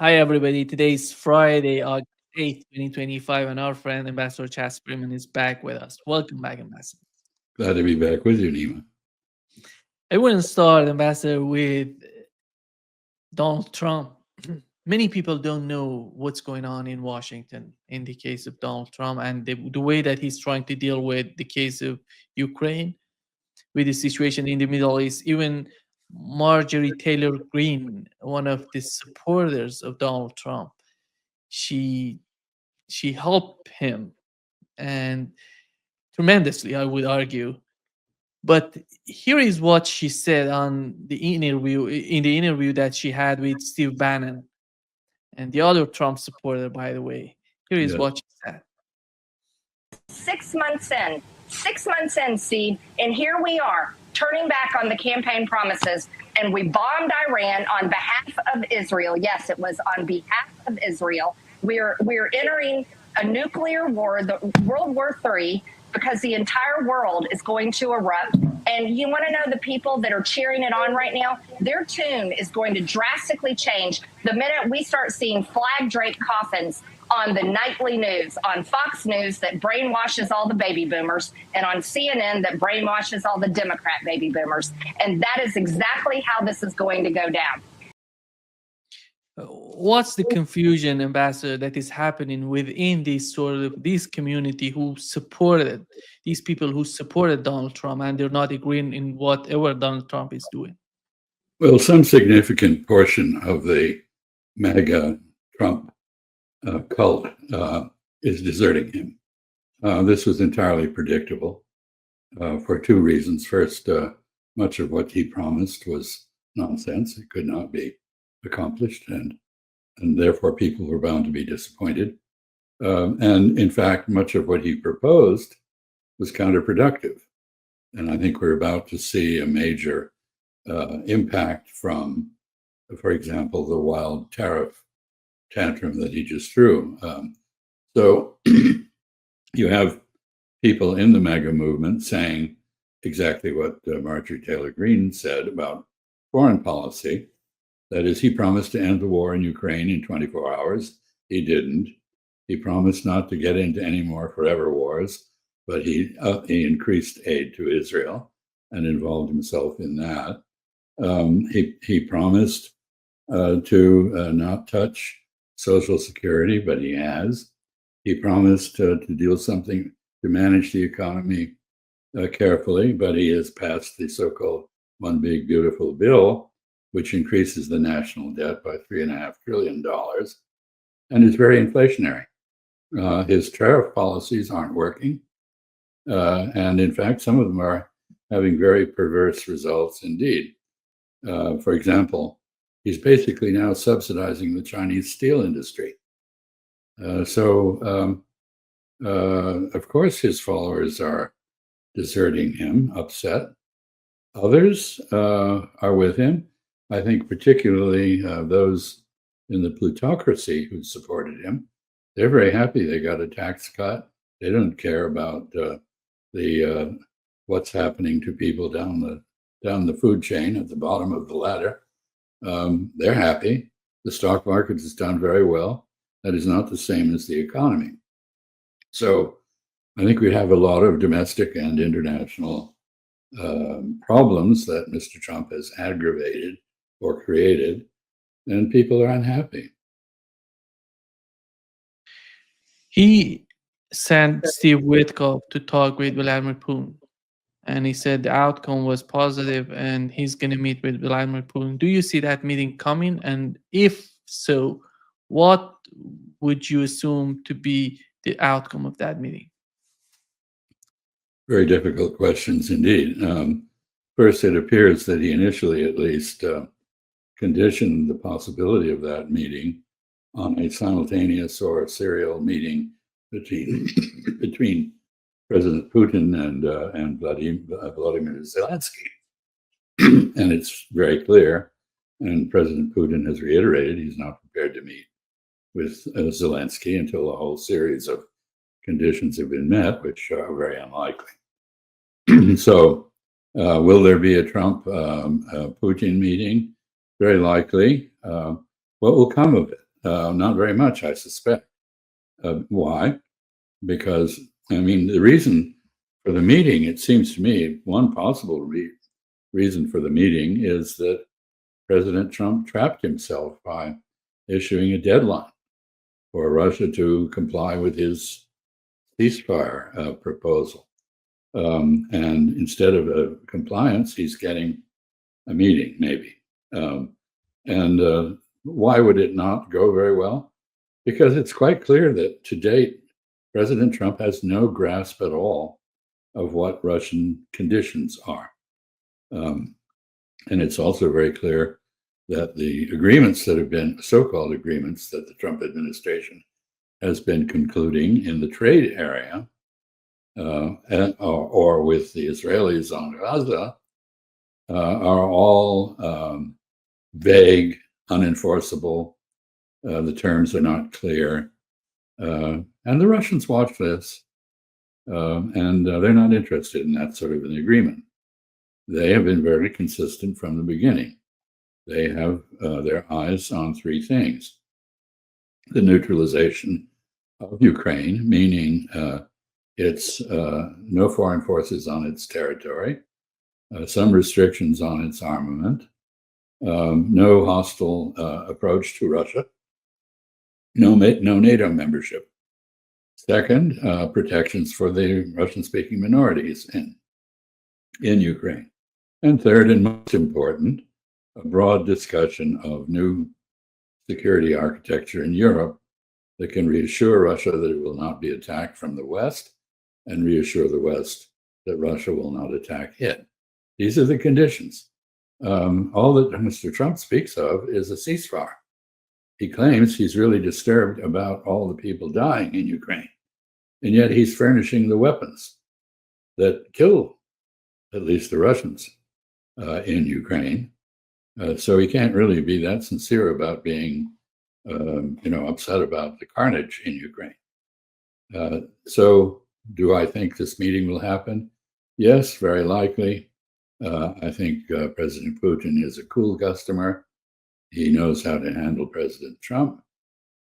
Hi, everybody. Today's Friday, August 8th, 2025, and our friend Ambassador Chas Freeman is back with us. Welcome back, Ambassador. Glad to be back with you, Nima. I want to start, Ambassador, with Donald Trump. Many people don't know what's going on in Washington in the case of Donald Trump and the way that he's trying to deal with the case of Ukraine, with the situation in the Middle East. Even Marjorie Taylor Greene, one of the supporters of Donald Trump, she she helped him and tremendously, I would argue. But here is what she said on the interview in the interview that she had with Steve Bannon and the other Trump supporter, by the way. Here is Yes. what she said. 6 months in, Steve, and here we are turning back on the campaign promises, and we bombed Iran on behalf of Israel. Yes, it was on behalf of Israel. We're entering a nuclear war, the World War III, because the entire world is going to erupt. And you want to know the people that are cheering it on right now? Their tune is going to drastically change the minute we start seeing flag draped coffins on the nightly news, on Fox News that brainwashes all the baby boomers, and on CNN that brainwashes all the Democrat baby boomers. And that is exactly how this is going to go down. What's the confusion, Ambassador, that is happening within this community who supported these people who supported Donald Trump and they're not agreeing in whatever Donald Trump is doing? Well, some significant portion of the MAGA Trump cult is deserting him. This was entirely predictable for two reasons. First, much of what he promised was nonsense. It could not be accomplished, and therefore people were bound to be disappointed. And in fact, much of what he proposed was counterproductive. And I think we're about to see a major impact from, for example, the wild tariff tantrum that he just threw. So you have people in the MAGA movement saying exactly what Marjorie Taylor Greene said about foreign policy. That is, he promised to end the war in Ukraine in 24 hours. He didn't. He promised not to get into any more forever wars, but he increased aid to Israel and involved himself in that. He promised to not touch Social Security, but he has. He promised to do something to manage the economy carefully, but he has passed the so-called One Big Beautiful Bill, which increases the national debt by $3.5 trillion and is very inflationary. His tariff policies aren't working. And in fact, some of them are having very perverse results indeed. For example, he's basically now subsidizing the Chinese steel industry. So, of course, his followers are deserting him, upset. Others are with him. I think particularly those in the plutocracy who supported him. They're very happy they got a tax cut. They don't care about what's happening to people down the food chain at the bottom of the ladder. They're happy. The stock market has done very well. That is not the same as the economy. So I think we have a lot of domestic and international problems that Mr. Trump has aggravated or created, and people are unhappy. He sent Steve Witkoff to talk with Vladimir Putin, and he said the outcome was positive and he's going to meet with Vladimir Putin. Do you see that meeting coming? And if so, what would you assume to be the outcome of that meeting? Very difficult questions indeed. First, it appears that he initially, at least, conditioned the possibility of that meeting on a simultaneous or serial meeting between President Putin and Vladimir Zelensky. And it's very clear, and President Putin has reiterated he's not prepared to meet with Zelensky until a whole series of conditions have been met, which are very unlikely. So will there be a Trump-Putin meeting? Very likely. What will come of it? Not very much, I suspect. Why? Because, I mean, the reason for the meeting, it seems to me, one possible reason for the meeting is that President Trump trapped himself by issuing a deadline for Russia to comply with his ceasefire proposal. And instead of a compliance, he's getting a meeting, maybe. And why would it not go very well? Because it's quite clear that to date, President Trump has no grasp at all of what Russian conditions are. And it's also very clear that the agreements that have been so-called agreements that the Trump administration has been concluding in the trade area or with the Israelis on Gaza are all vague, unenforceable. The terms are not clear. And the Russians watch this, and they're not interested in that sort of an agreement. They have been very consistent from the beginning. They have their eyes on three things: the neutralization of Ukraine, meaning it's no foreign forces on its territory, some restrictions on its armament, no hostile approach to Russia, no NATO membership. Second, protections for the Russian-speaking minorities in Ukraine. And third, and most important, a broad discussion of new security architecture in Europe that can reassure Russia that it will not be attacked from the West and reassure the West that Russia will not attack it. These are the conditions. All that Mr. Trump speaks of is a ceasefire. He claims he's really disturbed about all the people dying in Ukraine, and yet he's furnishing the weapons that kill at least the Russians in Ukraine. So he can't really be that sincere about being, upset about the carnage in Ukraine. So do I think this meeting will happen? Yes, very likely. I think President Putin is a cool customer. He knows how to handle President Trump.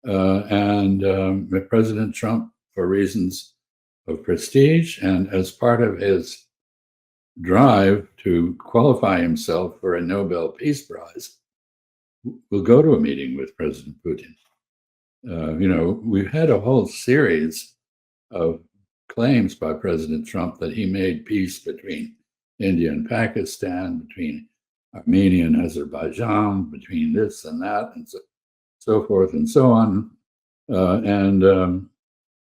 And President Trump, for reasons of prestige and as part of his drive to qualify himself for a Nobel Peace Prize, will go to a meeting with President Putin. We've had a whole series of claims by President Trump that he made peace between India and Pakistan, between Armenia and Azerbaijan, between this and that, and so forth and so on.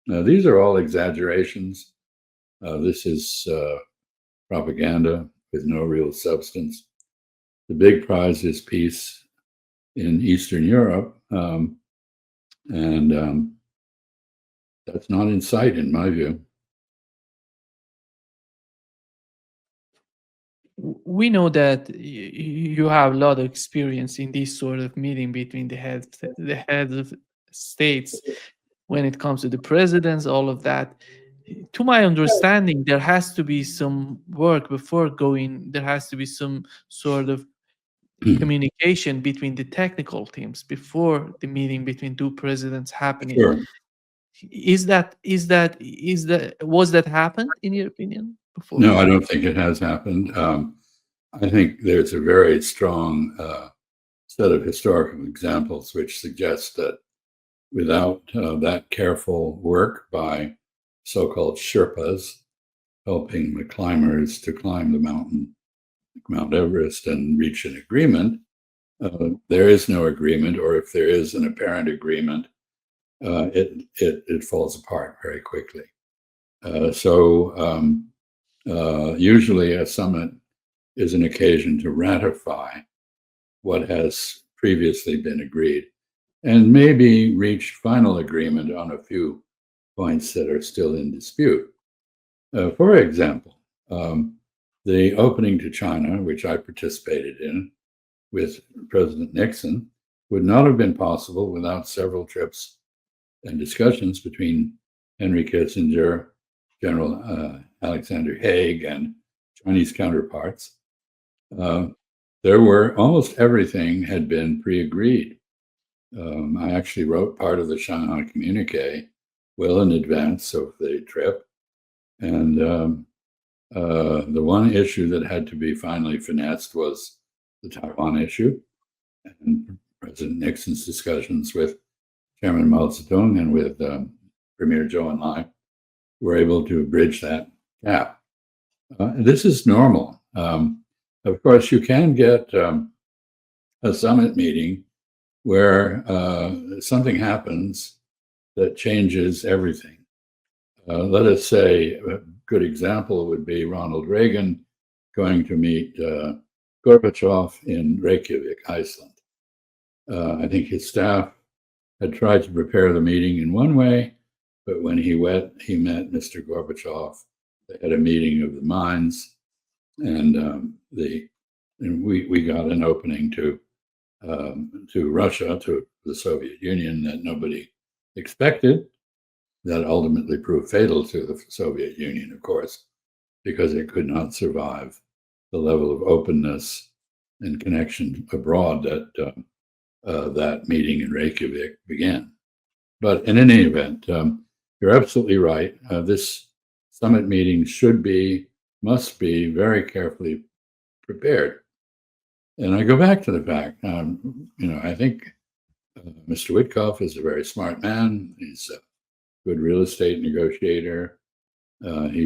These are all exaggerations. This is propaganda with no real substance. The big prize is peace in Eastern Europe, and that's not in sight, in my view. We know that you have a lot of experience in this sort of meeting between the heads of states when it comes to the presidents, all of that. To my understanding, there has to be some work before going. There has to be some sort of communication between the technical teams before the meeting between two presidents happening. Sure. Was that happened in your opinion before? No, I don't think it has happened. I think there's a very strong set of historical examples which suggest that without that careful work by so-called Sherpas, helping the climbers to climb the mountain, Mount Everest, and reach an agreement, there is no agreement, or if there is an apparent agreement, it falls apart very quickly. Usually a summit is an occasion to ratify what has previously been agreed and maybe reach final agreement on a few points that are still in dispute. For example, the opening to China, which I participated in with President Nixon, would not have been possible without several trips and discussions between Henry Kissinger, General Alexander Haig, and Chinese counterparts. There were almost everything had been pre-agreed. I actually wrote part of the Shanghai communique well in advance of the trip. And the one issue that had to be finally finessed was the Taiwan issue. And President Nixon's discussions with Chairman Mao Zedong and with Premier Zhou Enlai were able to bridge that gap. This is normal. Of course, you can get a summit meeting where something happens that changes everything. Let us say a good example would be Ronald Reagan going to meet Gorbachev in Reykjavik, Iceland. I think his staff had tried to prepare the meeting in one way, but when he met Mr. Gorbachev, they had a meeting of the minds, and we got an opening to Russia, to the Soviet Union, that nobody expected. That ultimately proved fatal to the Soviet Union, of course, because it could not survive the level of openness and connection abroad that that meeting in Reykjavik began. But in any event, you're absolutely right. This summit meeting must be very carefully prepared. And I go back to the fact, I think Mr. Witkoff is a very smart man. He's a good real estate negotiator. He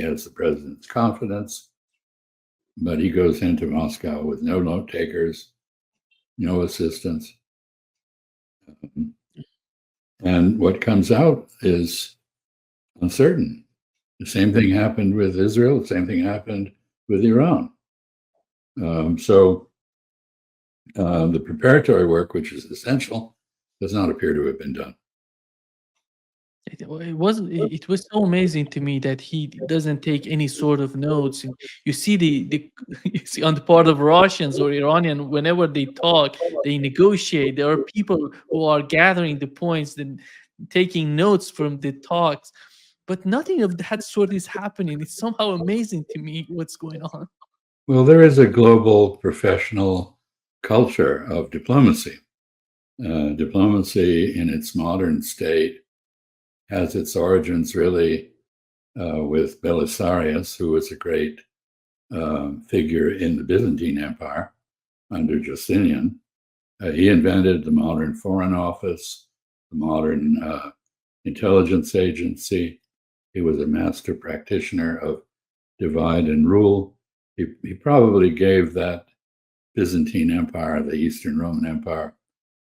has the president's confidence, but he goes into Moscow with no note takers, no assistants. And what comes out is uncertain. The same thing happened with Israel. The same thing happened with Iran. So the preparatory work, which is essential, does not appear to have been done. It was so amazing to me that he doesn't take any sort of notes. And you see you see on the part of Russians or Iranian, whenever they talk, they negotiate. There are people who are gathering the points and taking notes from the talks, but nothing of that sort is happening. It's somehow amazing to me what's going on. Well, there is a global professional culture of diplomacy. Diplomacy in its modern state has its origins really with Belisarius, who was a great figure in the Byzantine Empire under Justinian. He invented the modern Foreign Office, the modern intelligence agency. He was a master practitioner of divide and rule. He probably gave that Byzantine Empire, the Eastern Roman Empire,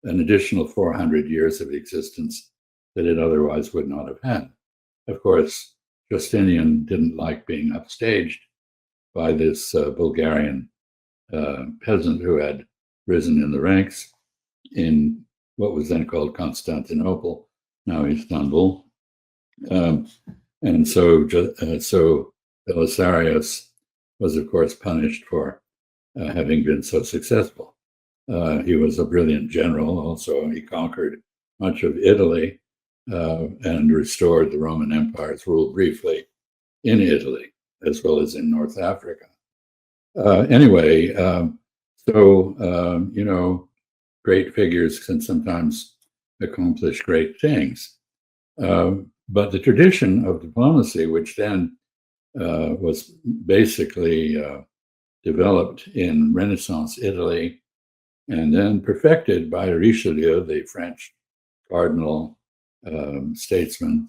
an additional 400 years of existence that it otherwise would not have had. Of course, Justinian didn't like being upstaged by this Bulgarian peasant who had risen in the ranks in what was then called Constantinople, now Istanbul. And so Belisarius was, of course, punished for having been so successful. He was a brilliant general. Also, he conquered much of Italy and restored the Roman Empire's rule briefly in Italy, as well as in North Africa. Anyway, great figures can sometimes accomplish great things. But the tradition of diplomacy, which then was basically developed in Renaissance Italy and then perfected by Richelieu, the French cardinal statesman,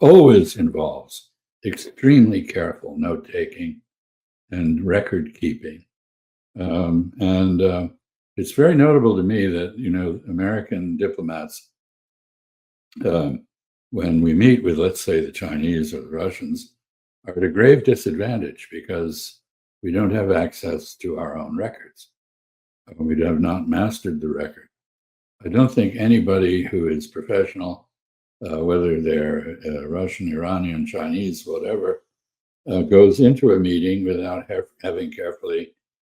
always involves extremely careful note-taking and record-keeping. It's very notable to me that, American diplomats, when we meet with, let's say, the Chinese or the Russians, are at a grave disadvantage because we don't have access to our own records. We have not mastered the record. I don't think anybody who is professional, whether they're Russian, Iranian, Chinese, whatever, goes into a meeting without having carefully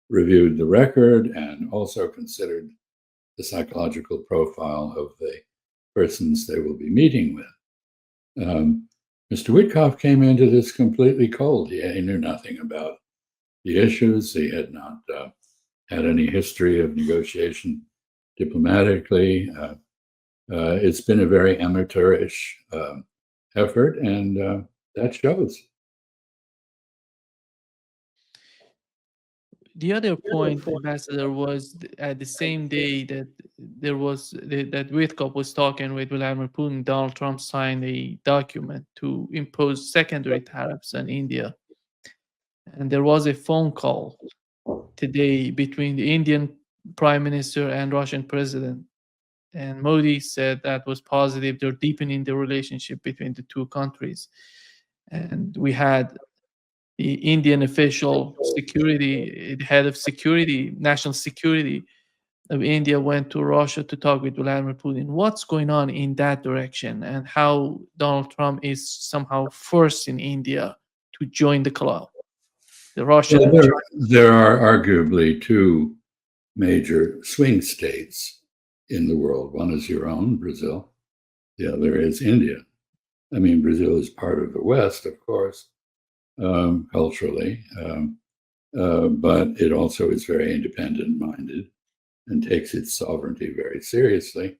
reviewed the record and also considered the psychological profile of the persons they will be meeting with. Mr. Witkoff came into this completely cold. He knew nothing about the issues. He had not had any history of negotiation diplomatically. It's been a very amateurish effort, and that shows. The other point, Ambassador, was at the same day that that Witkoff was talking with Vladimir Putin, Donald Trump signed a document to impose secondary tariffs on India, and there was a phone call today between the Indian Prime Minister and Russian President. And Modi said that was positive. They're deepening the relationship between the two countries. And we had the Indian official security, the head of security, national security of India went to Russia to talk with Vladimir Putin. What's going on in that direction, and how Donald Trump is somehow forcing India to join the club, the Russian Well, and China? there are arguably two major swing states in the world. One is your own, Brazil. The other is India. I mean, Brazil is part of the West, of course, culturally, but it also is very independent-minded and takes its sovereignty very seriously.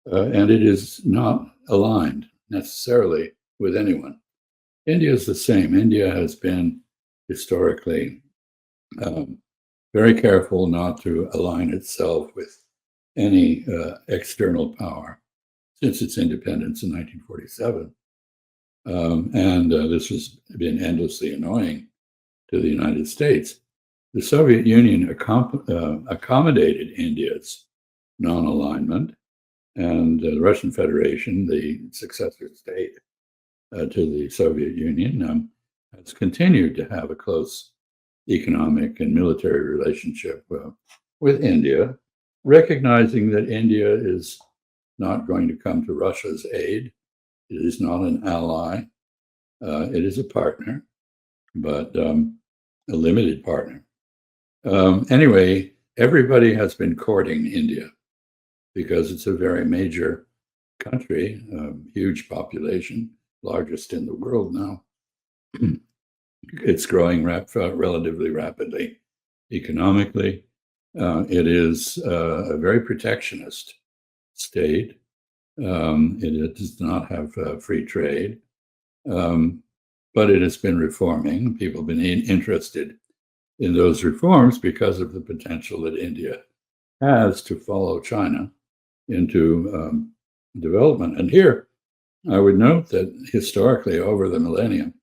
And it is not aligned necessarily with anyone. India is the same. India has been historically very careful not to align itself with any external power since its independence in 1947. And this has been endlessly annoying to the United States. The Soviet Union accommodated India's non-alignment, and the Russian Federation, the successor state to the Soviet Union, has continued to have a close economic and military relationship with India, recognizing that India is not going to come to Russia's aid. It is not an ally. It is a partner, but a limited partner. Anyway, everybody has been courting India because it's a very major country, huge population, largest in the world now. It's growing relatively rapidly economically. It is a very protectionist state. It does not have free trade, but it has been reforming. People have been interested in those reforms because of the potential that India has to follow China into development. And here, I would note that historically, over the millennium,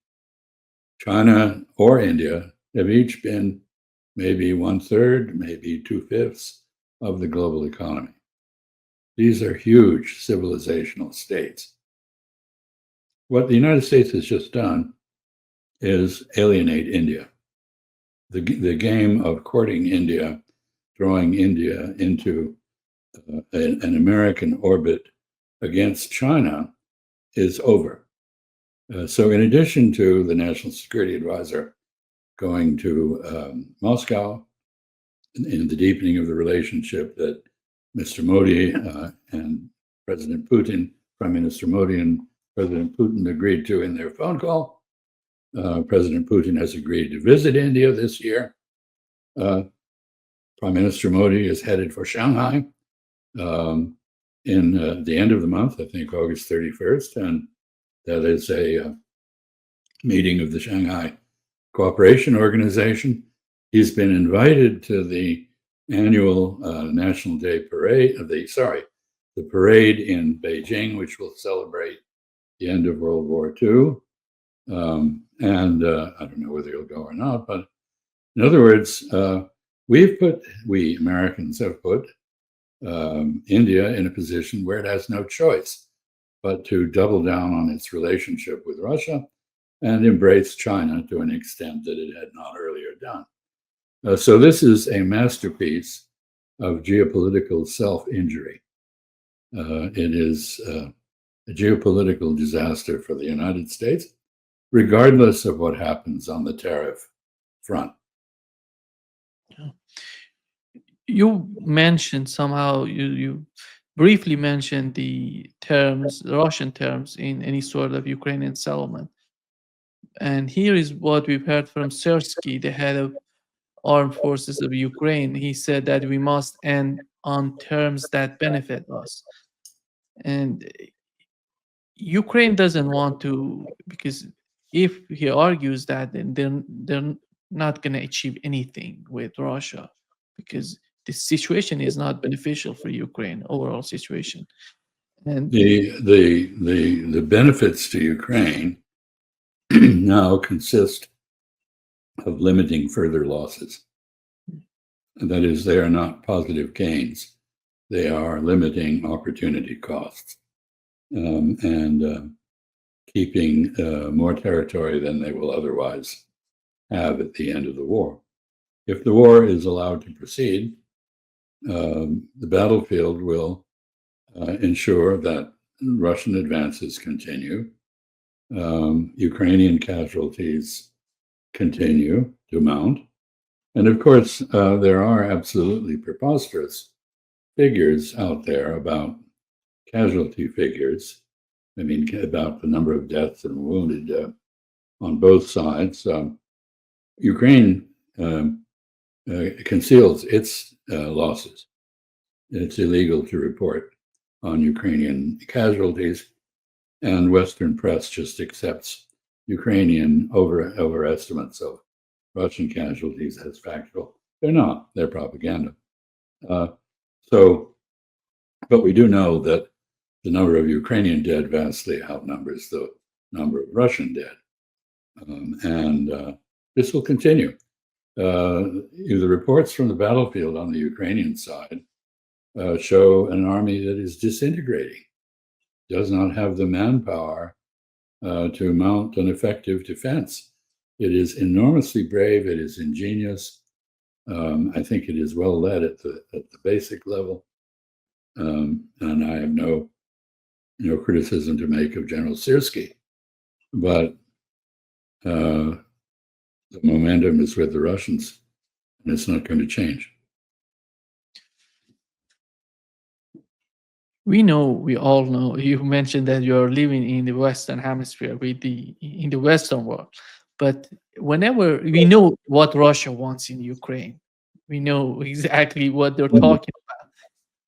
China or India have each been maybe 1/3, maybe 2/5 of the global economy. These are huge civilizational states. What the United States has just done is alienate India. The game of courting India, drawing India into an American orbit against China is over. So in addition to the National Security Advisor going to Moscow in the deepening of the relationship that Mr. Modi and President Putin, Prime Minister Modi and President Putin agreed to in their phone call, President Putin has agreed to visit India this year. Prime Minister Modi is headed for Shanghai in the end of the month, I think August 31st, and that is a meeting of the Shanghai Cooperation Organization. He's been invited to the annual National Day Parade, the parade in Beijing, which will celebrate the end of World War II. And I don't know whether he'll go or not, but in other words, we Americans have put India in a position where it has no choice but to double down on its relationship with Russia and embrace China to an extent that it had not earlier done. So this is a masterpiece of geopolitical self-injury. It is a geopolitical disaster for the United States, regardless of what happens on the tariff front. You mentioned somehow, you briefly mentioned the terms, the Russian terms in any sort of Ukrainian settlement. And here is what we've heard from Sersky, the head of armed forces of Ukraine. He said that we must end on terms that benefit us. And Ukraine doesn't want to, because if he argues that, then they're not going to achieve anything with Russia, because the situation is not beneficial for Ukraine, overall situation. And The benefits to Ukraine now consist of limiting further losses. That is, they are not positive gains. They are limiting opportunity costs, and keeping more territory than they will otherwise have at the end of the war. If the war is allowed to proceed, the battlefield will ensure that Russian advances continue, Ukrainian casualties continue to mount, and of course, there are absolutely preposterous figures out there about casualty figures. I mean, about the number of deaths and wounded on both sides. Ukraine conceals its losses. It's illegal to report on Ukrainian casualties, and Western press just accepts Ukrainian overestimates of Russian casualties as factual. They're not. They're propaganda. But we do know that the number of Ukrainian dead vastly outnumbers the number of Russian dead. And this will continue. The reports from the battlefield on the Ukrainian side show an army that is disintegrating, does not have the manpower to mount an effective defense. It is enormously brave. It is ingenious. I think it is well led at the basic level. And I have no criticism to make of General Syrski, but the momentum is with the Russians, and it's not going to change. we all know, you mentioned that you're living in the Western hemisphere, in the Western world. But whenever we know what Russia wants in Ukraine, we know exactly what they're talking about.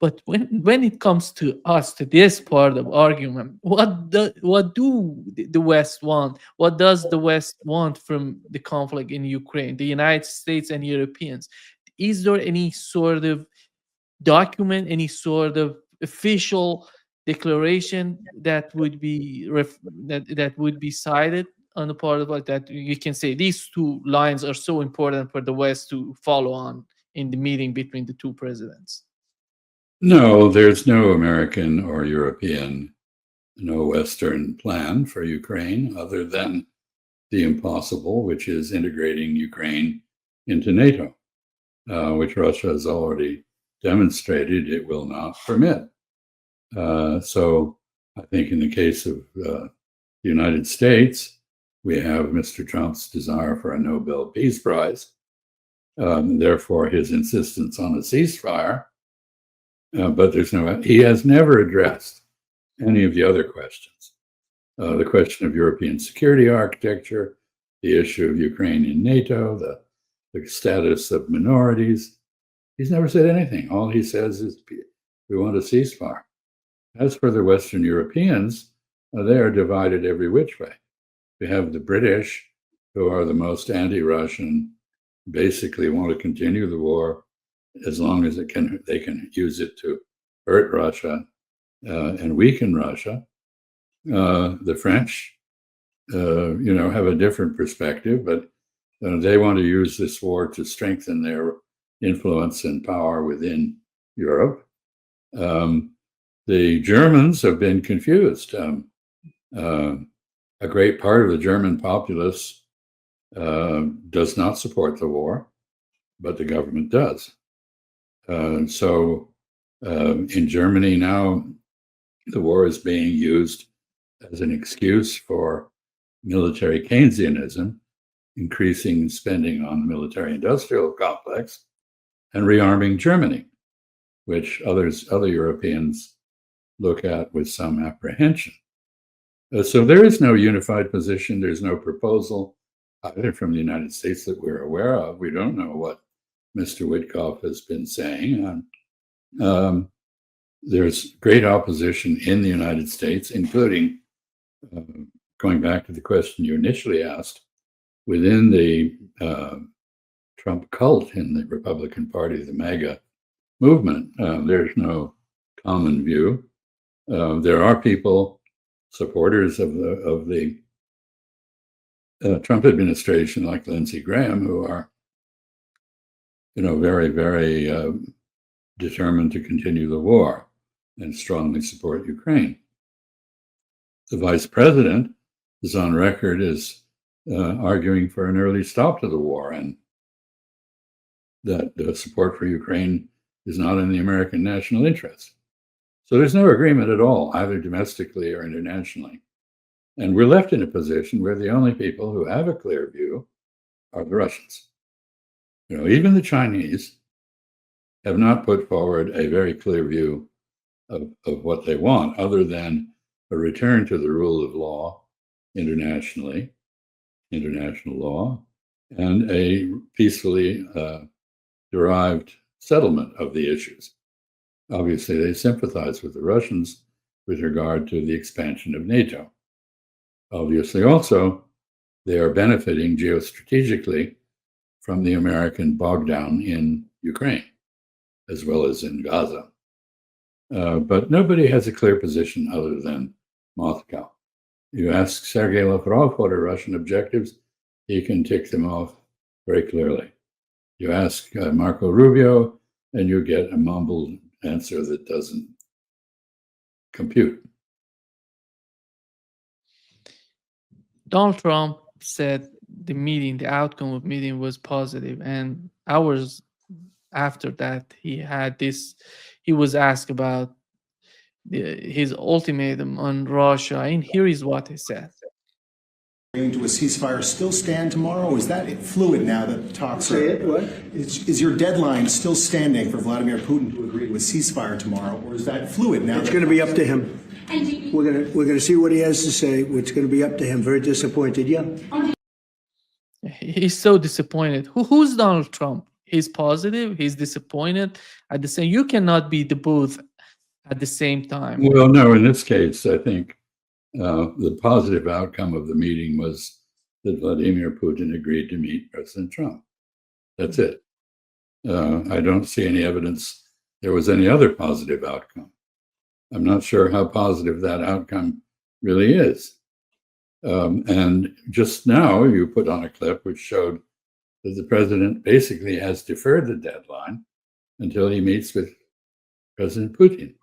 But when it comes to us, to this part of argument, what do the West want? What does the West want from the conflict in Ukraine, the United States and Europeans? Is there any sort of document, any sort of official declaration that would be that would be cited on the part of, like, that you can say these two lines are so important for the West to follow on in the meeting between the two presidents? No, there's no American or European, no Western plan for Ukraine other than the impossible, which is integrating Ukraine into NATO, which Russia has already demonstrated it will not permit. So I think in the case of the United States, we have Mr. Trump's desire for a Nobel Peace Prize, therefore his insistence on a ceasefire. But he has never addressed any of the other questions. The question of European security architecture, the issue of Ukraine in NATO, the status of minorities. He's never said anything. All he says is, we want a ceasefire. As for the Western Europeans, they are divided every which way. We have the British, who are the most anti-Russian, basically want to continue the war as long as they can use it to hurt Russia and weaken Russia. The French, have a different perspective, but they want to use this war to strengthen their influence and power within Europe. The Germans have been confused. A great part of the German populace does not support the war, but the government does. So in Germany now, the war is being used as an excuse for military Keynesianism, increasing spending on the military-industrial complex, and rearming Germany, which other Europeans look at with some apprehension. So there is no unified position. There's no proposal. either from the United States that we're aware of. We don't know what Mr. Witkoff has been saying. There's great opposition in the United States, including, going back to the question you initially asked, within the Trump cult in the Republican Party, the MAGA movement. There's no common view. There are people, supporters of the Trump administration, like Lindsey Graham, who are, very, very determined to continue the war and strongly support Ukraine. The vice president is on record as arguing for an early stop to the war, and that support for Ukraine is not in the American national interest. So there's no agreement at all, either domestically or internationally. And we're left in a position where the only people who have a clear view are the Russians. Even the Chinese have not put forward a very clear view of what they want, other than a return to the rule of law international law, and a peacefully derived settlement of the issues. Obviously, they sympathize with the Russians with regard to the expansion of NATO. Obviously, also, they are benefiting geostrategically from the American bog down in Ukraine, as well as in Gaza. But nobody has a clear position other than Moscow. You ask Sergei Lavrov what are Russian objectives, he can tick them off very clearly. You ask Marco Rubio, and you get a mumbled answer that doesn't compute. Donald Trump said the outcome of meeting was positive, and hours after that, he was asked about his ultimatum on Russia, and here is what he said. To a ceasefire still stand tomorrow? Is that fluid now that the talks Say are? it, what? Is your deadline still standing for Vladimir Putin to agree to a ceasefire tomorrow, or is that fluid now? It's going to be up to him. We're going to see what he has to say. It's going to be up to him. Very disappointed, yeah. He's so disappointed. Who's Donald Trump? He's positive. He's disappointed. At the same, you cannot be the both at the same time. Well, no, in this case, I think the positive outcome of the meeting was that Vladimir Putin agreed to meet President Trump. That's it. I don't see any evidence there was any other positive outcome. I'm not sure how positive that outcome really is. And just now you put on a clip which showed that the president basically has deferred the deadline until he meets with President Putin.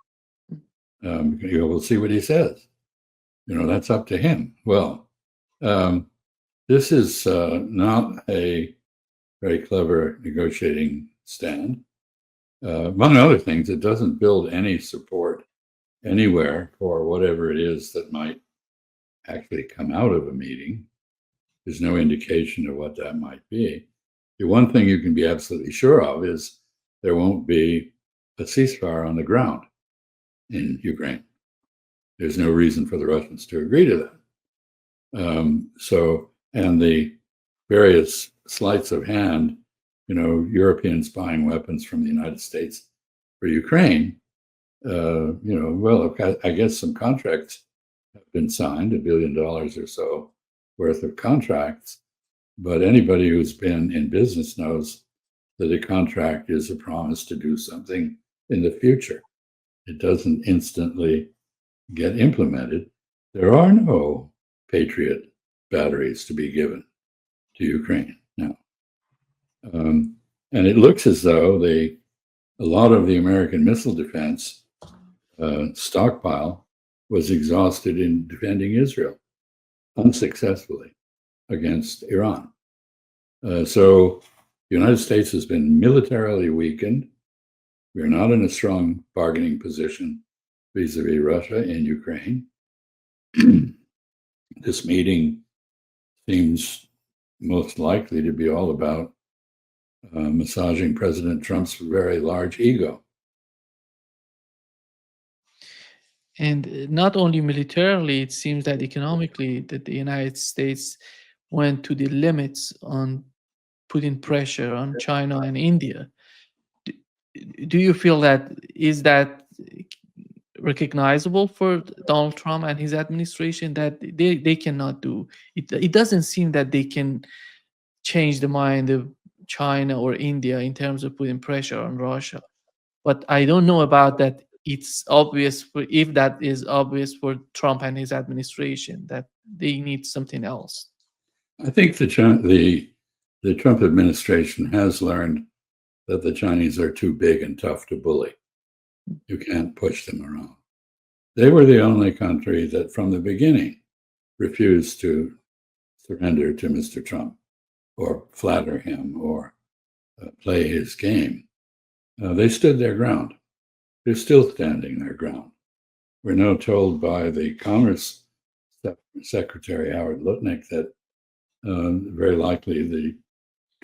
We'll see what he says. That's up to him. Well, this is not a very clever negotiating stand. Among other things, it doesn't build any support anywhere for whatever it is that might actually come out of a meeting. There's no indication of what that might be. The one thing you can be absolutely sure of is there won't be a ceasefire on the ground in Ukraine. There's no reason for the Russians to agree to that. And the various sleights of hand, Europeans buying weapons from the United States for Ukraine, well, I guess some contracts have been signed, $1 billion or so worth of contracts. But anybody who's been in business knows that a contract is a promise to do something in the future. It doesn't instantly get implemented. There are no Patriot batteries to be given to Ukraine now. And it looks as though a lot of the American missile defense stockpile was exhausted in defending Israel unsuccessfully against Iran. So the United States has been militarily weakened. We're not in a strong bargaining position vis-a-vis Russia in Ukraine. This meeting seems most likely to be all about massaging President Trump's very large ego. And not only militarily, it seems that economically, that the United States went to the limits on putting pressure on China and India. Do, do you feel that is that recognizable for Donald Trump and his administration, that they cannot do it? It doesn't seem that they can change the mind of China or India in terms of putting pressure on Russia. But I don't know about that. It's obvious for, if that is obvious for Trump and his administration, that they need something else. I think the Trump administration has learned that the Chinese are too big and tough to bully. You can't push them around. They were the only country that from the beginning refused to surrender to Mr. Trump or flatter him or play his game. They stood their ground. They're still standing their ground. We're now told by the Commerce Secretary, Howard Lutnick, that very likely the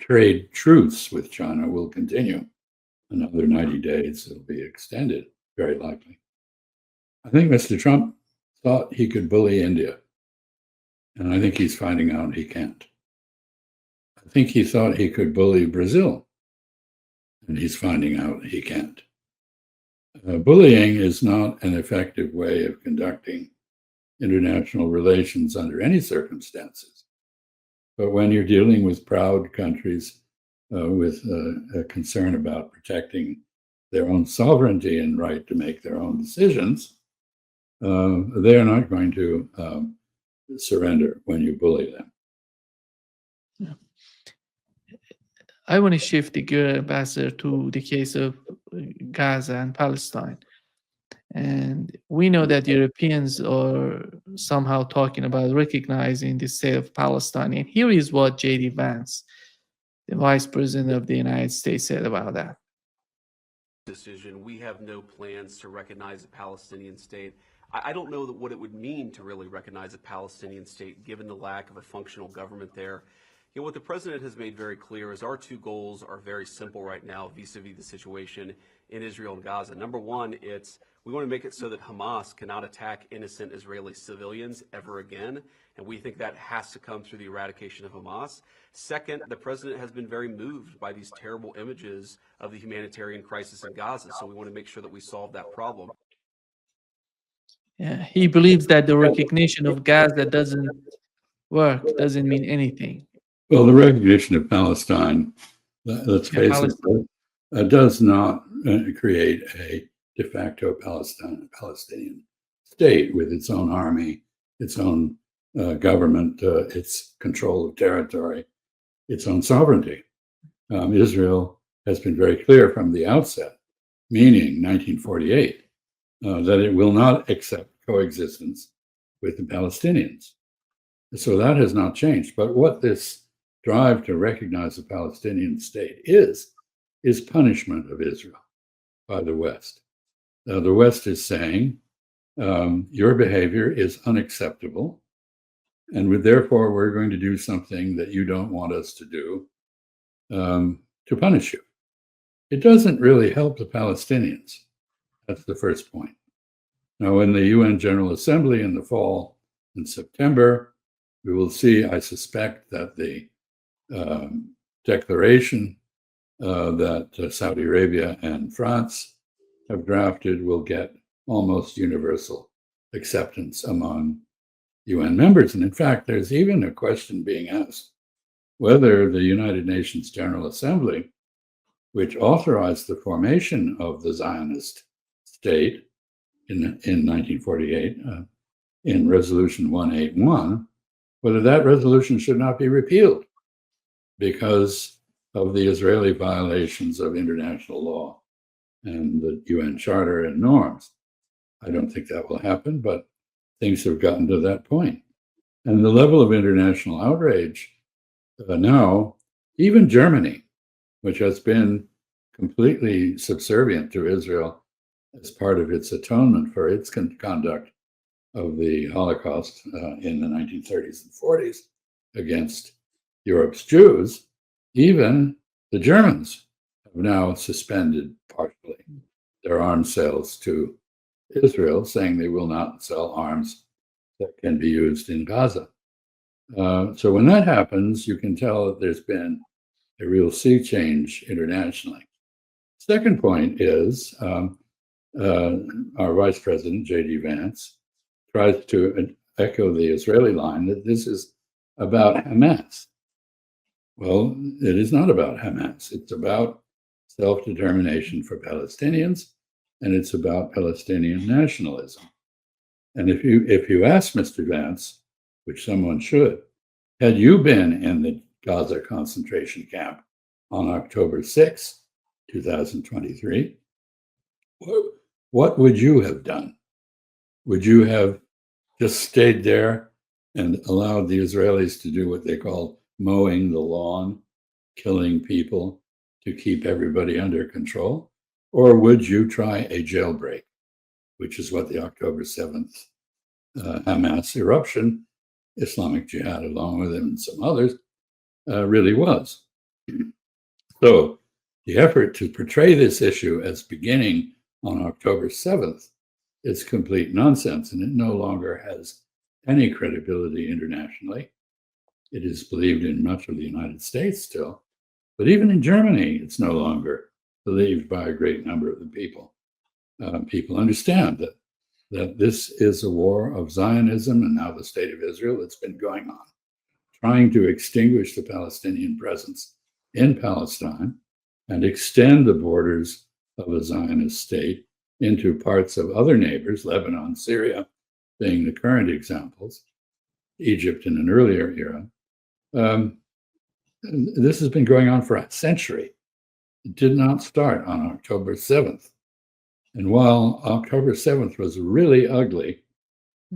trade truce with China will continue another 90 days. It'll be extended, very likely. I think Mr. Trump thought he could bully India, and I think he's finding out he can't. I think he thought he could bully Brazil, and he's finding out he can't. Bullying is not an effective way of conducting international relations under any circumstances. But when you're dealing with proud countries with a concern about protecting their own sovereignty and right to make their own decisions, they are not going to surrender when you bully them. Yeah. I want to shift the gear, Ambassador, to the case of Gaza and Palestine. And we know that Europeans are somehow talking about recognizing the state of Palestine. And here is what J.D. Vance, the Vice President of the United States, said about that. Decision. We have no plans to recognize a Palestinian state. I don't know what it would mean to really recognize a Palestinian state, given the lack of a functional government there. You know, what the president has made very clear is our two goals are very simple right now vis-a-vis the situation in Israel and Gaza. Number one, we want to make it so that Hamas cannot attack innocent Israeli civilians ever again, and we think that has to come through the eradication of Hamas. Second, the president has been very moved by these terrible images of the humanitarian crisis in Gaza, so we want to make sure that we solve that problem. Yeah, he believes that the recognition of Gaza doesn't work, doesn't mean anything. Well, the recognition of Palestine, let's face it, does not create a de facto Palestinian state with its own army, its own government, its control of territory, its own sovereignty. Israel has been very clear from the outset, meaning 1948, that it will not accept coexistence with the Palestinians. So that has not changed. But what this drive to recognize a Palestinian state is punishment of Israel by the West. The West is saying, your behavior is unacceptable, and therefore we're going to do something that you don't want us to do to punish you. It doesn't really help the Palestinians. That's the first point. Now, in the UN General Assembly in the fall, in September, we will see, I suspect, that the declaration that Saudi Arabia and France have drafted will get almost universal acceptance among UN members. And in fact, there's even a question being asked whether the United Nations General Assembly, which authorized the formation of the Zionist state in 1948 in Resolution 181, whether that resolution should not be repealed because of the Israeli violations of international law and the UN Charter and norms. I don't think that will happen, but things have gotten to that point. And the level of international outrage now, even Germany, which has been completely subservient to Israel as part of its atonement for its conduct of the Holocaust in the 1930s and 40s against Europe's Jews, even the Germans have now suspended partially their arms sales to Israel, saying they will not sell arms that can be used in Gaza. So when that happens, you can tell that there's been a real sea change internationally. Second point is our Vice President, J.D. Vance, tries to echo the Israeli line that this is about Hamas. Well, it is not about Hamas. It's about self-determination for Palestinians, and it's about Palestinian nationalism. And if you ask Mr. Vance, which someone should, had you been in the Gaza concentration camp on October 6, 2023, what would you have done? Would you have just stayed there and allowed the Israelis to do what they call mowing the lawn, killing people to keep everybody under control? Or would you try a jailbreak, which is what the October 7th Hamas eruption, Islamic Jihad along with him and some others, really was? So the effort to portray this issue as beginning on October 7th is complete nonsense, and it no longer has any credibility internationally. It is believed in much of the United States still, but even in Germany, it's no longer believed by a great number of the people. People understand that this is a war of Zionism and now the state of Israel that's been going on, trying to extinguish the Palestinian presence in Palestine and extend the borders of a Zionist state into parts of other neighbors, Lebanon, Syria being the current examples, Egypt in an earlier era. This has been going on for a century. It did not start on October 7th. And while October 7th was really ugly,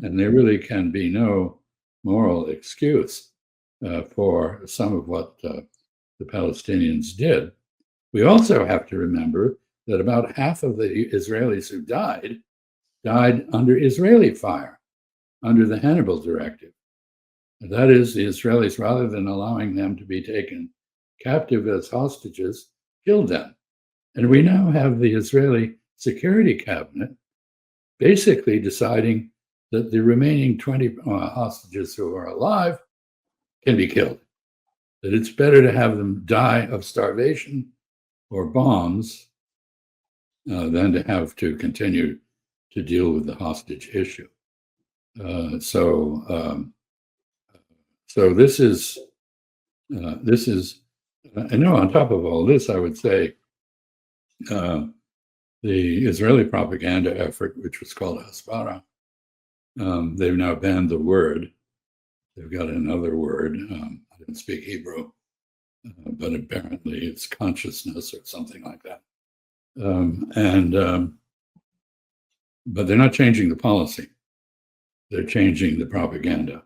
and there really can be no moral excuse for some of what the Palestinians did, we also have to remember that about half of the Israelis who died under Israeli fire, under the Hannibal Directive. And that is, the Israelis, rather than allowing them to be taken captive as hostages, killed them. And we now have the Israeli Security Cabinet basically deciding that the remaining 20 hostages who are alive can be killed, that it's better to have them die of starvation or bombs than to have to continue to deal with the hostage issue. So this is, I know on top of all this, I would say the Israeli propaganda effort, which was called Hasbara, they've now banned the word. They've got another word. I don't speak Hebrew, but apparently it's consciousness or something like that. But they're not changing the policy. They're changing the propaganda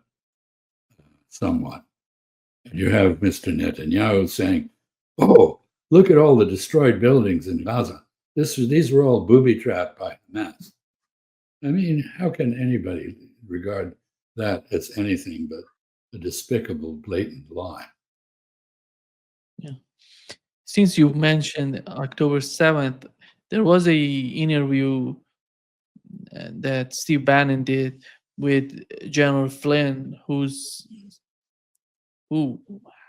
somewhat. And you have Mr. Netanyahu saying, "Oh, look at all the destroyed buildings in Gaza. These were all booby-trapped by Hamas." I mean, how can anybody regard that as anything but a despicable, blatant lie? Yeah. Since you mentioned October 7th, there was a interview that Steve Bannon did with General Flynn, who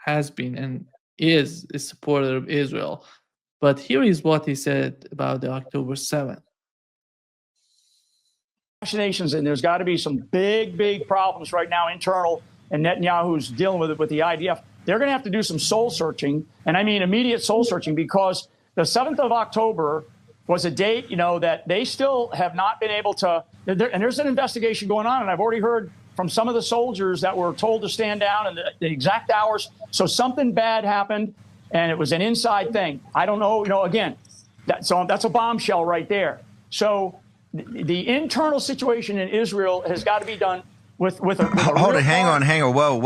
has been and is a supporter of Israel. But here is what he said about the October 7th. Nations, and there's got to be some big problems right now internal, and Netanyahu's dealing with it with the IDF. They're going to have to do some soul searching, and I mean immediate soul searching, because the 7th of October was a date, that they still have not been able to, and there's an investigation going on, and I've already heard from some of the soldiers that were told to stand down and the exact hours. So something bad happened, and it was an inside thing. I don't know, again, that's a bombshell right there. So the internal situation in Israel has got to be done with a hold it. Hang on. Whoa.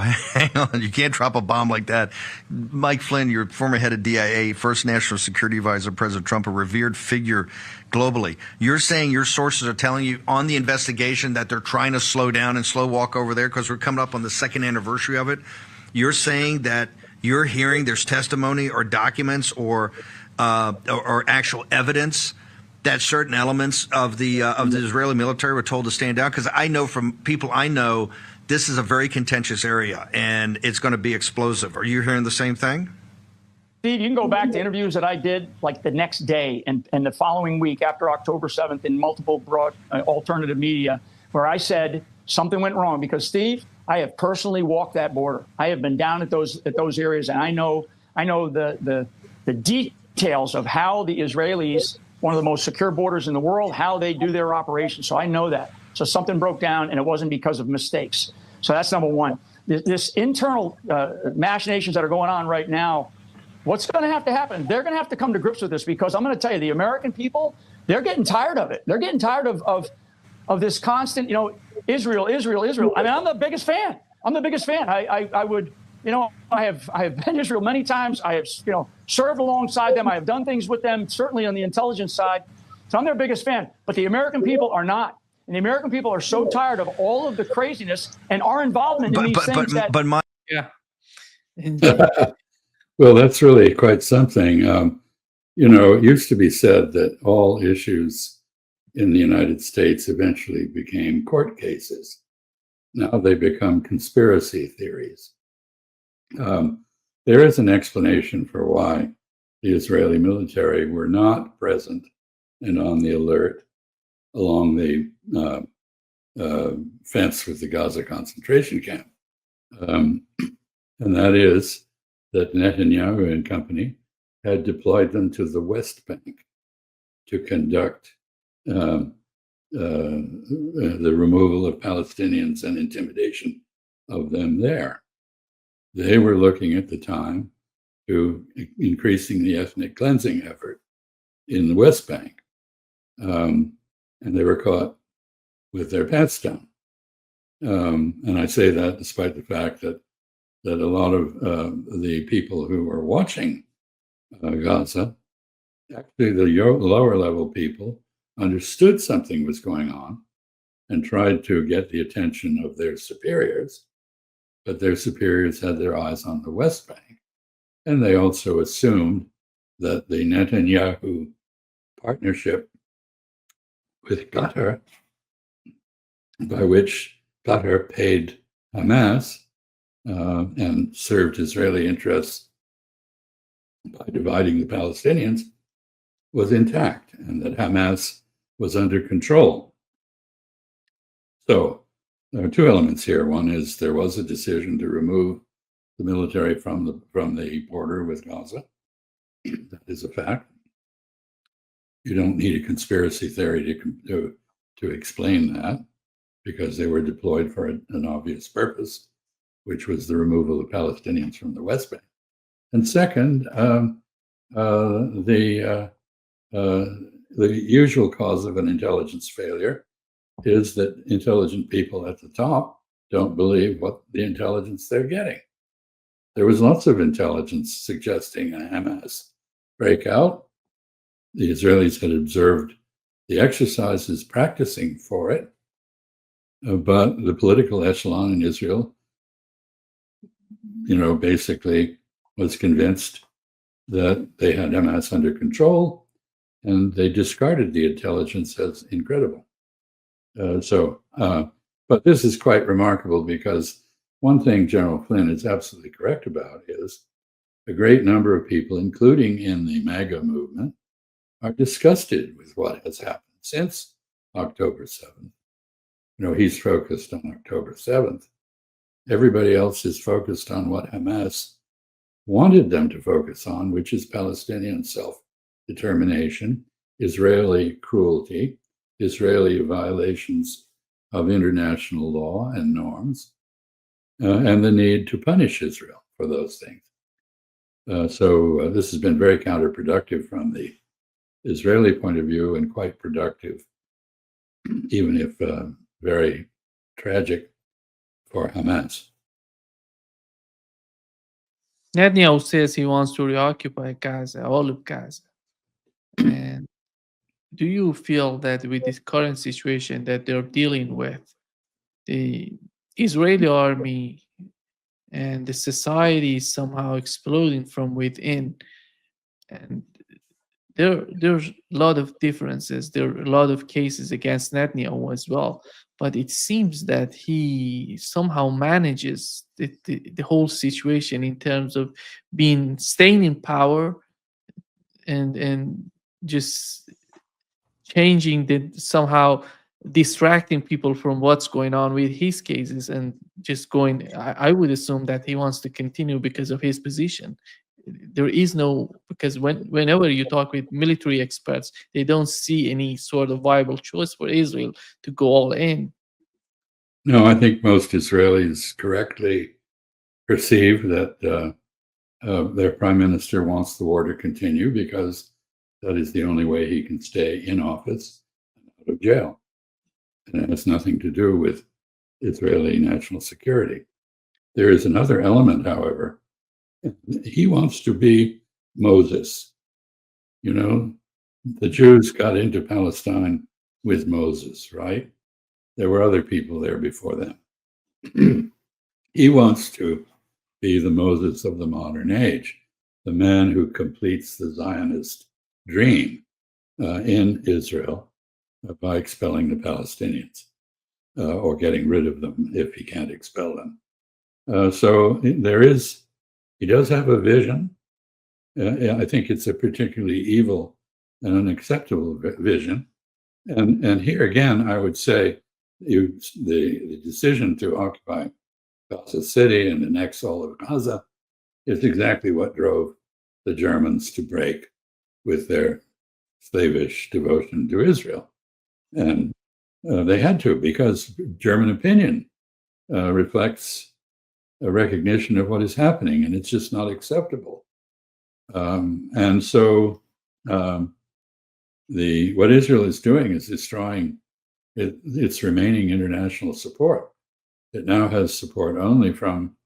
Hang on. You can't drop a bomb like that. Mike Flynn, your former head of DIA, first national security advisor, President Trump, a revered figure globally. You're saying your sources are telling you on the investigation that they're trying to slow down and slow walk over there because we're coming up on the second anniversary of it. You're saying that you're hearing there's testimony or documents or actual evidence that certain elements of the Israeli military were told to stand down? Because I know from people I know this is a very contentious area and it's going to be explosive. Are you hearing the same thing? Steve, you can go back to interviews that I did like the next day and the following week after October 7th in multiple broad alternative media where I said something went wrong because, Steve, I have personally walked that border. I have been down at those areas, and I know the details of how the Israelis, one of the most secure borders in the world, how they do their operations. So I know that. So something broke down, and it wasn't because of mistakes. So that's number one. This internal machinations that are going on right now, what's going to have to happen? They're going to have to come to grips with this because I'm going to tell you, the American people, they're getting tired of it. They're getting tired of this constant, Israel. I mean, I'm the biggest fan. I would, I have been to Israel many times. I have, served alongside them. I have done things with them, certainly on the intelligence side. So I'm their biggest fan. But the American people are not. And the American people are so tired of all of the craziness and our involvement in these things Yeah. Well, that's really quite something. It used to be said that all issues in the United States eventually became court cases. Now they become conspiracy theories. There is an explanation for why the Israeli military were not present and on the alert along the fence with the Gaza concentration camp. And that is that Netanyahu and company had deployed them to the West Bank to conduct the removal of Palestinians and intimidation of them there. They were looking at the time to increasing the ethnic cleansing effort in the West Bank. And they were caught with their pants down. And I say that despite the fact that a lot of the people who were watching Gaza, actually the lower level people, understood something was going on and tried to get the attention of their superiors, but their superiors had their eyes on the West Bank. And they also assumed that the Netanyahu partnership with Qatar, by which Qatar paid Hamas and served Israeli interests by dividing the Palestinians, was intact and that Hamas was under control. So there are two elements here. One is there was a decision to remove the military from the border with Gaza. That is a fact. You don't need a conspiracy theory to explain that, because they were deployed for an obvious purpose, which was the removal of Palestinians from the West Bank. And second, the usual cause of an intelligence failure is that intelligent people at the top don't believe what the intelligence they're getting. There was lots of intelligence suggesting a Hamas breakout. The Israelis had observed the exercises practicing for it, but the political echelon in Israel, basically was convinced that they had Hamas under control, and they discarded the intelligence as incredible. But this is quite remarkable because one thing General Flynn is absolutely correct about is a great number of people, including in the MAGA movement, are disgusted with what has happened since October 7th. He's focused on October 7th. Everybody else is focused on what Hamas wanted them to focus on, which is Palestinian self-determination, Israeli cruelty, Israeli violations of international law and norms, and the need to punish Israel for those things. So this has been very counterproductive from the Israeli point of view and quite productive, even if very tragic for Hamas. Netanyahu says he wants to reoccupy Gaza, all of Gaza. And do you feel that with this current situation that they're dealing with, the Israeli army and the society is somehow exploding from within? And there's a lot of differences. There are a lot of cases against Netanyahu as well. but it seems that he somehow manages the whole situation in terms of staying in power and just changing the somehow distracting people from what's going on with his cases and just going. I would assume that he wants to continue because of his position. There is no, because whenever you talk with military experts, they don't see any sort of viable choice for Israel to go all in. No, I think most Israelis correctly perceive that their prime minister wants the war to continue because that is the only way he can stay in office and out of jail. And it has nothing to do with Israeli national security. There is another element, however. He wants to be Moses. You know, the Jews got into Palestine with Moses, right? There were other people there before them. He wants to be the Moses of the modern age, the man who completes the Zionist dream in Israel by expelling the Palestinians or getting rid of them if he can't expel them. So he does have a vision. I think it's a particularly evil and unacceptable vision. And here again, I would say the decision to occupy Gaza City and annex all of Gaza is exactly what drove the Germans to break with their slavish devotion to Israel. And they had to, because German opinion reflects a recognition of what is happening, and it's just not acceptable. And so what Israel is doing is destroying its remaining international support. It now has support only from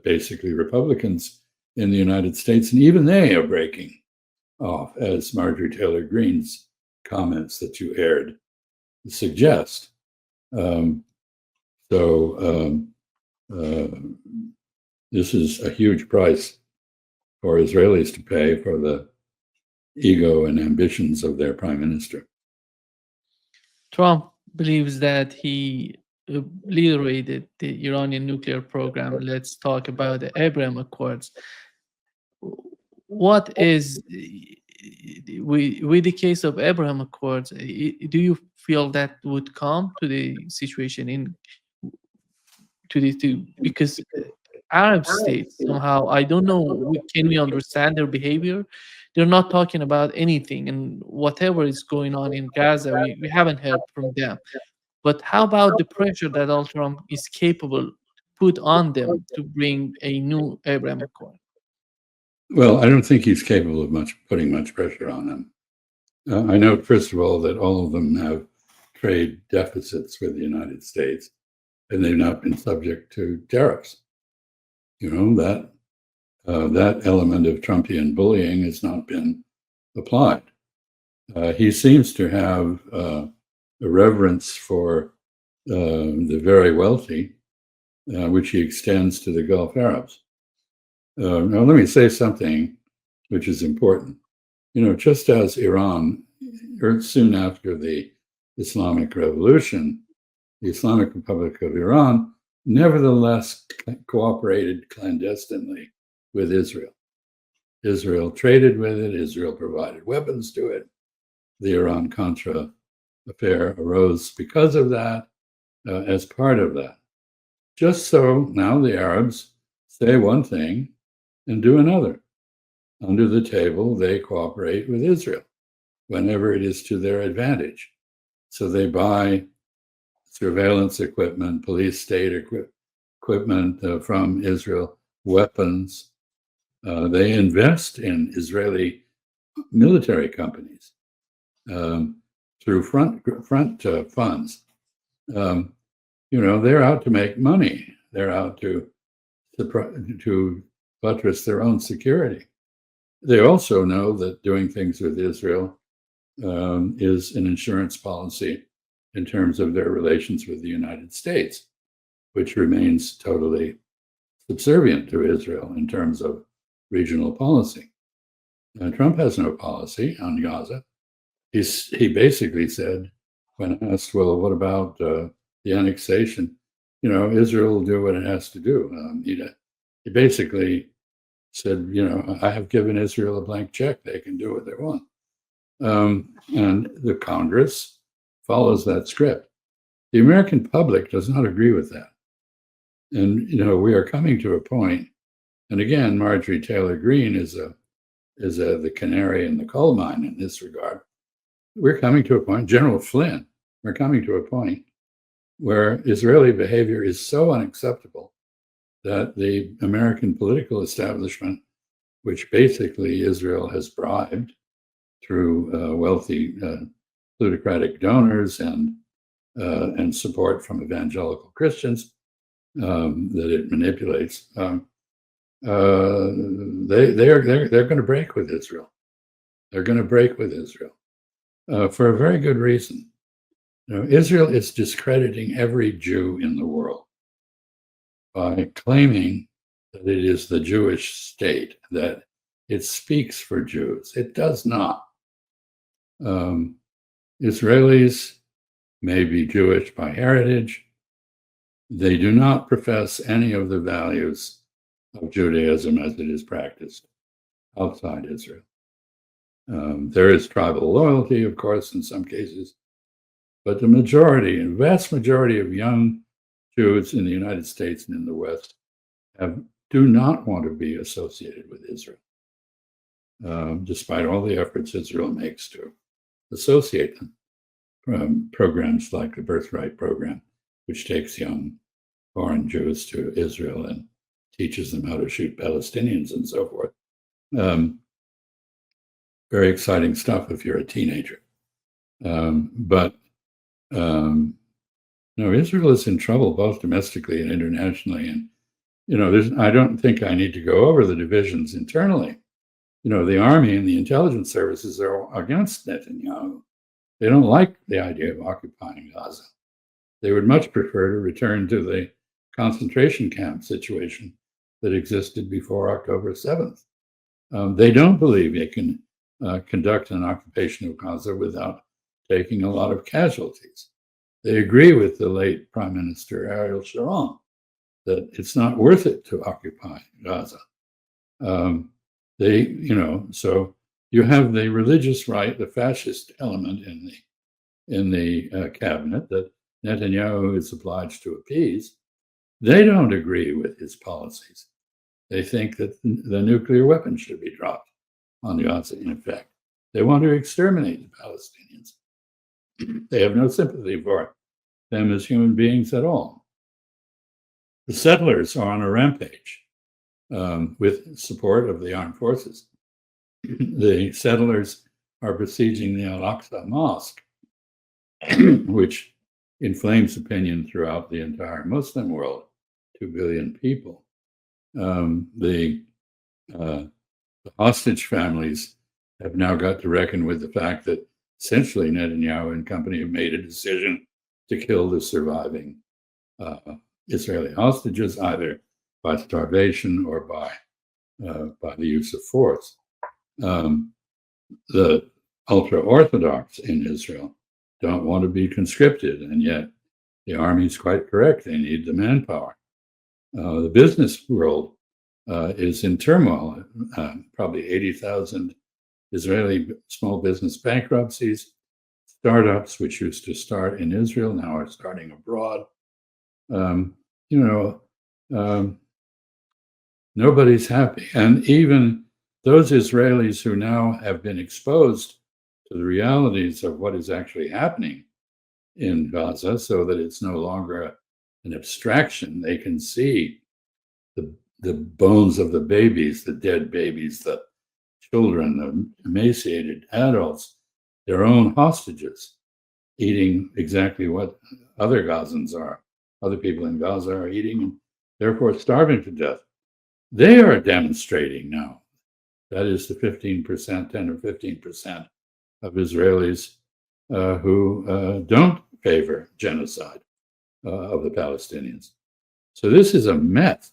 basically Republicans in the United States, and even they are breaking off, as Marjorie Taylor Greene's comments that you aired suggest. This is a huge price for Israelis to pay for the ego and ambitions of their prime minister. Trump believes that he obliterated the Iranian nuclear program. Let's talk about the Abraham Accords. What is, with the case of Abraham Accords, do you feel that would come to the situation because Arab states somehow, I don't know, can we understand their behavior? They're not talking about anything, and whatever is going on in Gaza, we haven't heard from them. But how about the pressure that Donald Trump is capable to put on them to bring a new Abraham Accord? Well, I don't think he's capable of putting much pressure on them. I note, first of all, that all of them have trade deficits with the United States, and they've not been subject to tariffs. You know, that element of Trumpian bullying has not been applied. He seems to have a reverence for the very wealthy, which he extends to the Gulf Arabs. Now, let me say something which is important. You know, just as Iran, soon after the Islamic Revolution, the Islamic Republic of Iran nevertheless cooperated clandestinely with Israel. Israel traded with it. Israel provided weapons to it. The Iran-Contra affair arose because of that, as part of that. Just so now the Arabs say one thing and do another. Under the table, they cooperate with Israel whenever it is to their advantage. So they buy surveillance equipment, police state equipment from Israel, weapons. They invest in Israeli military companies through front funds. You know, they're out to make money. They're out to buttress their own security. They also know that doing things with Israel is an insurance policy in terms of their relations with the United States, which remains totally subservient to Israel in terms of regional policy. Trump has no policy on Gaza. He basically said, when asked, well, what about the annexation, Israel will do what it has to do. He basically said, I have given Israel a blank check. They can do what they want. And the Congress follows that script. The American public does not agree with that. And, we are coming to a point, and again, Marjorie Taylor Greene is the canary in the coal mine in this regard. We're coming to a point, General Flynn, we're coming to a point where Israeli behavior is so unacceptable that the American political establishment, which basically Israel has bribed through wealthy plutocratic donors and support from evangelical Christians that it manipulates, they're going to break with Israel. They're going to break with Israel for a very good reason. Israel is discrediting every Jew in the world by claiming that it is the Jewish state, that it speaks for Jews. It does not. Israelis may be Jewish by heritage. They do not profess any of the values of Judaism as it is practiced outside Israel. There is tribal loyalty, of course, in some cases, but the vast majority of young Jews in the United States and in the West do not want to be associated with Israel, despite all the efforts Israel makes to associate them. Programs like the Birthright Program, which takes young foreign Jews to Israel and teaches them how to shoot Palestinians and so forth. Very exciting stuff if you're a teenager. But Israel is in trouble both domestically and internationally. And, I don't think I need to go over the divisions internally. The army and the intelligence services are against Netanyahu. They don't like the idea of occupying Gaza. They would much prefer to return to the concentration camp situation that existed before October 7th. They don't believe they can conduct an occupation of Gaza without taking a lot of casualties. They agree with the late Prime Minister Ariel Sharon that it's not worth it to occupy Gaza. So you have the religious right, the fascist element in the cabinet that Netanyahu is obliged to appease. They don't agree with his policies. They think that the nuclear weapon should be dropped on Gaza, in effect. They want to exterminate the Palestinians. They have no sympathy for them as human beings at all. The settlers are on a rampage with support of the armed forces. The settlers are besieging the Al-Aqsa Mosque, which inflames opinion throughout the entire Muslim world, 2 billion people. The hostage families have now got to reckon with the fact that essentially Netanyahu and company have made a decision to kill the surviving Israeli hostages, either by starvation or by the use of force. The ultra-Orthodox in Israel don't want to be conscripted, and yet the army is quite correct. They need the manpower. The business world is in turmoil. Probably 80,000 Israeli small business bankruptcies. Startups, which used to start in Israel, now are starting abroad. Nobody's happy. And even those Israelis who now have been exposed to the realities of what is actually happening in Gaza, so that it's no longer an abstraction, they can see the bones of the babies, the dead babies, the children, the emaciated adults, their own hostages, eating exactly what other Gazans are. Other people in Gaza are eating and therefore starving to death. They are demonstrating now. That is the 15%, 10 or 15% of Israelis who don't favor genocide of the Palestinians. So this is a mess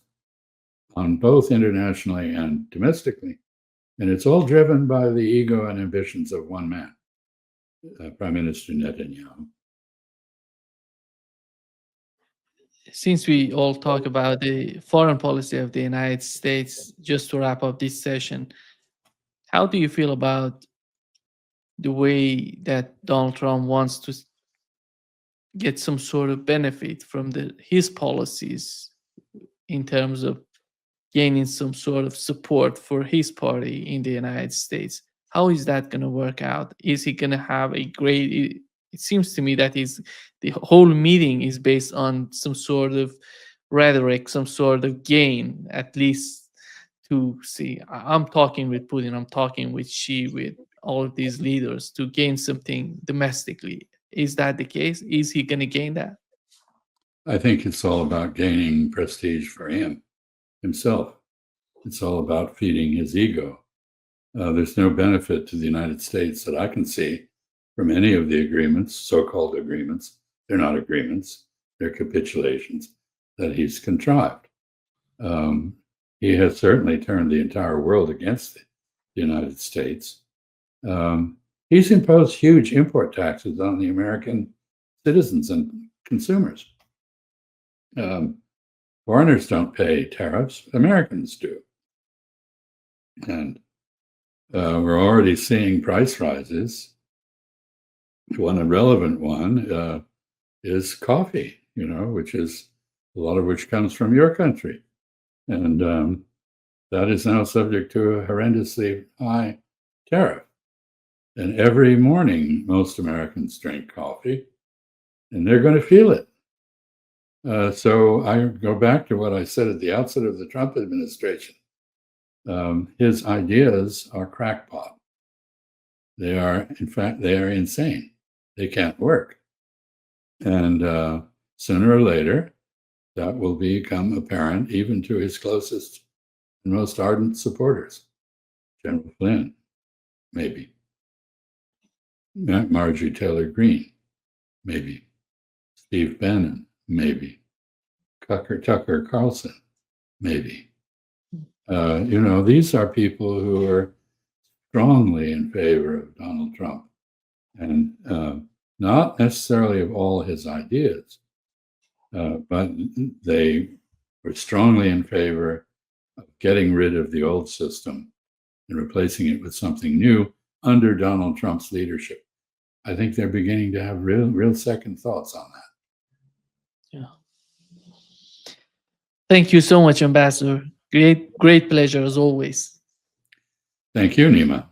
on both internationally and domestically. And it's all driven by the ego and ambitions of one man, Prime Minister Netanyahu. since we all talk about the foreign policy of the United States, just to wrap up this session, how do you feel about the way that Donald Trump wants to get some sort of benefit from his policies in terms of gaining some sort of support for his party in the United States? How is that going to work out? Is he going to have a great? It seems to me that the whole meeting is based on some sort of rhetoric, some sort of gain, at least to see. I'm talking with Putin, I'm talking with Xi, with all of these leaders to gain something domestically. Is that the case? Is he going to gain that? I think it's all about gaining prestige for himself. It's all about feeding his ego. There's no benefit to the United States that I can see from any of the agreements, so-called agreements. They're not agreements, they're capitulations that he's contrived. He has certainly turned the entire world against the United States. He's imposed huge import taxes on the American citizens and consumers. Foreigners don't pay tariffs, Americans do. And we're already seeing price rises. One irrelevant one is coffee, which is a lot of which comes from your country. And that is now subject to a horrendously high tariff. And every morning, most Americans drink coffee, and they're going to feel it. So I go back to what I said at the outset of the Trump administration. His ideas are crackpot. They are, in fact, they are insane. They can't work. And sooner or later, that will become apparent even to his closest and most ardent supporters. General Flynn, maybe. Marjorie Taylor Greene, maybe. Steve Bannon, maybe. Tucker Carlson, maybe. These are people who are strongly in favor of Donald Trump, and not necessarily of all his ideas, but they were strongly in favor of getting rid of the old system and replacing it with something new under Donald Trump's leadership. I think they're beginning to have real second thoughts on that. Yeah. Thank you so much, Ambassador. Great pleasure as always. Thank you, Nima.